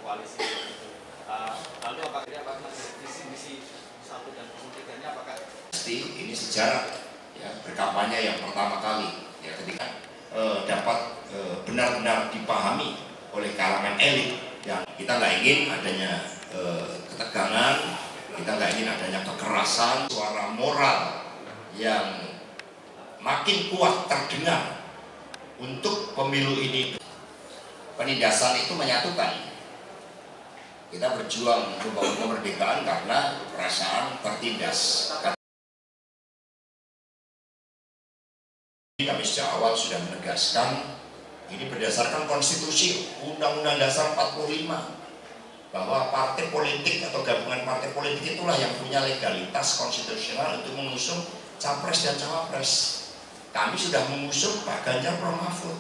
koalisi. Lalu apakah visi misi 1 dan 3-nya apakah ini sejarah ya, berkampanye yang pertama kali ya, ketika dapat benar-benar dipahami oleh kalangan elit yang kita nggak ingin adanya ketegangan, kita nggak ingin adanya kekerasan, suara moral yang makin kuat terdengar untuk pemilu ini. Penindasan itu menyatukan. Kita berjuang membangun kemerdekaan karena perasaan tertindas. Kami sejak awal sudah menegaskan ini berdasarkan konstitusi Undang-Undang Dasar 45 bahwa partai politik atau gabungan partai politik itulah yang punya legalitas konstitusional untuk mengusung capres dan cawapres. Kami sudah mengusung Pak Ganjar Pranowo.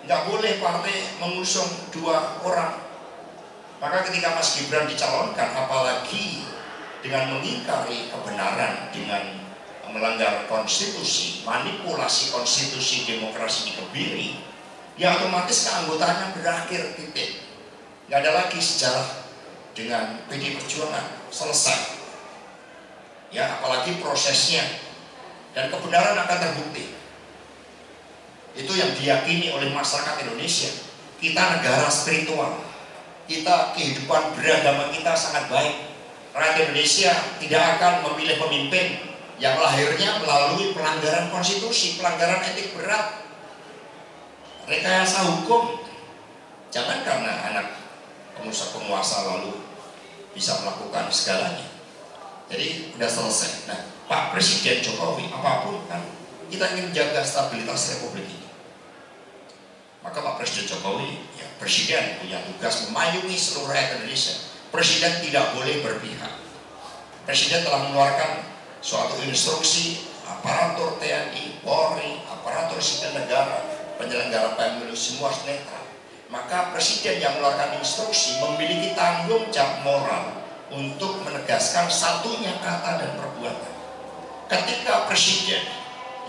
Nggak boleh partai mengusung 2 orang. Maka ketika Mas Gibran dicalonkan, apalagi dengan mengingkari kebenaran, dengan melanggar konstitusi, manipulasi konstitusi, demokrasi dikebiri, ya otomatis keanggotaannya berakhir, titik. Nggak ada lagi sejarah dengan PDI Perjuangan, selesai. Ya, apalagi prosesnya dan kebenaran akan terbukti. Itu yang diyakini oleh masyarakat Indonesia. Kita negara spiritual. Kita kehidupan beragama kita sangat baik. Rakyat Indonesia tidak akan memilih pemimpin yang lahirnya melalui pelanggaran konstitusi, pelanggaran etik berat, rekayasa hukum. Jangan karena anak penguasa lalu bisa melakukan segalanya. Jadi sudah selesai. Nah, Pak Presiden Jokowi apapun kan kita ingin menjaga stabilitas Republik ini. Maka Pak Presiden Jokowi, ya Presiden punya tugas memayungi seluruh rakyat Indonesia. Presiden tidak boleh berpihak. Presiden telah mengeluarkan suatu instruksi aparatur TNI, Polri, aparatur sipil negara, penyelenggara pemilu semua netral. Maka Presiden yang mengeluarkan instruksi memiliki tanggung jawab moral untuk menegaskan satunya kata dan perbuatan. Ketika Presiden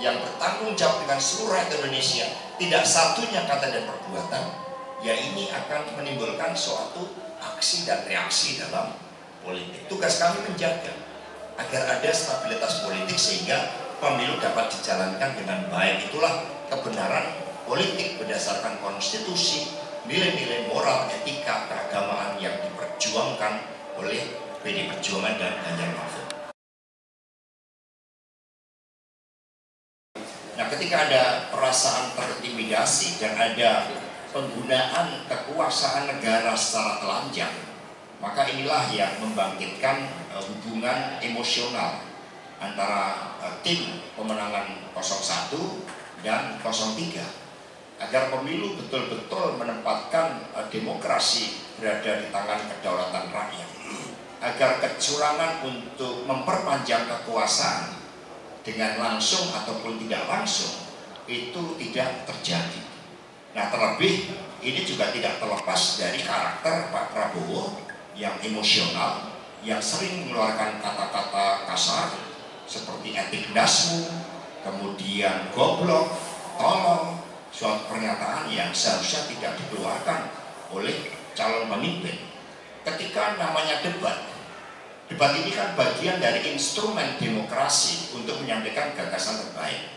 yang bertanggung jawab dengan seluruh rakyat Indonesia tidak satunya kata dan perbuatan, ya ini akan menimbulkan suatu aksi dan reaksi dalam politik. Tugas kami menjaga agar ada stabilitas politik sehingga pemilu dapat dijalankan dengan baik. Itulah kebenaran politik berdasarkan konstitusi, nilai-nilai moral, etika, keagamaan yang diperjuangkan oleh PDI Perjuangan dan Ganjar Mahfud. Nah, ketika ada perasaan terintimidasi dan ada penggunaan kekuasaan negara secara telanjang, maka inilah yang membangkitkan hubungan emosional antara tim pemenangan 01 dan 03 agar pemilu betul-betul menempatkan demokrasi berada di tangan kedaulatan rakyat, agar kecurangan untuk memperpanjang kekuasaan dengan langsung ataupun tidak langsung itu tidak terjadi. Nah, terlebih ini juga tidak terlepas dari karakter Pak Prabowo yang emosional, yang sering mengeluarkan kata-kata kasar seperti etik dasmu, kemudian goblok, tolong, suatu pernyataan yang seharusnya tidak dikeluarkan oleh calon pemimpin. Ketika namanya debat ini kan bagian dari instrumen demokrasi untuk menyampaikan gagasan terbaik.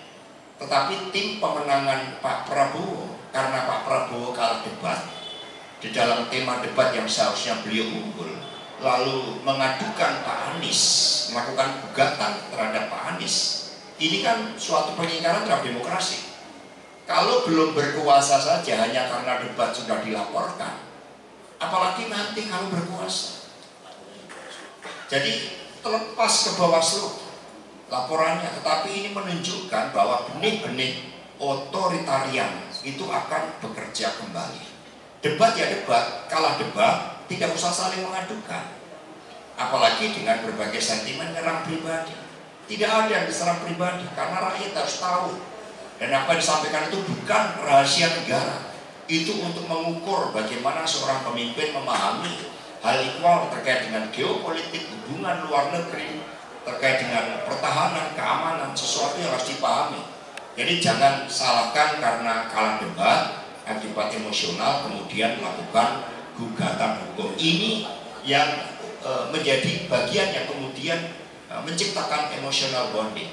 Tetapi tim pemenangan Pak Prabowo, karena Pak Prabowo kalah debat, di dalam tema debat yang seharusnya beliau unggul, lalu mengadukan Pak Anies, melakukan gugatan terhadap Pak Anies. Ini kan suatu pengingkaran terhadap demokrasi. Kalau belum berkuasa saja hanya karena debat sudah dilaporkan, apalagi nanti kalau berkuasa. Jadi terlepas ke Bawaslu laporannya, tetapi ini menunjukkan bahwa benih-benih otoritarian itu akan bekerja kembali. Debat ya debat, kalah debat, tidak usah saling mengadukan. Apalagi dengan berbagai sentimen menyerang pribadi. Tidak ada yang diserang pribadi, karena rakyat harus tahu. Dan apa yang disampaikan itu bukan rahasia negara. Itu untuk mengukur bagaimana seorang pemimpin memahami hal ihwal terkait dengan geopolitik, hubungan luar negeri, terkait dengan pertahanan, keamanan, sesuatu yang harus dipahami. Jadi jangan salahkan karena kalah debat, akibat emosional kemudian melakukan gugatan hukum. Ini yang menjadi bagian yang kemudian menciptakan emotional bonding.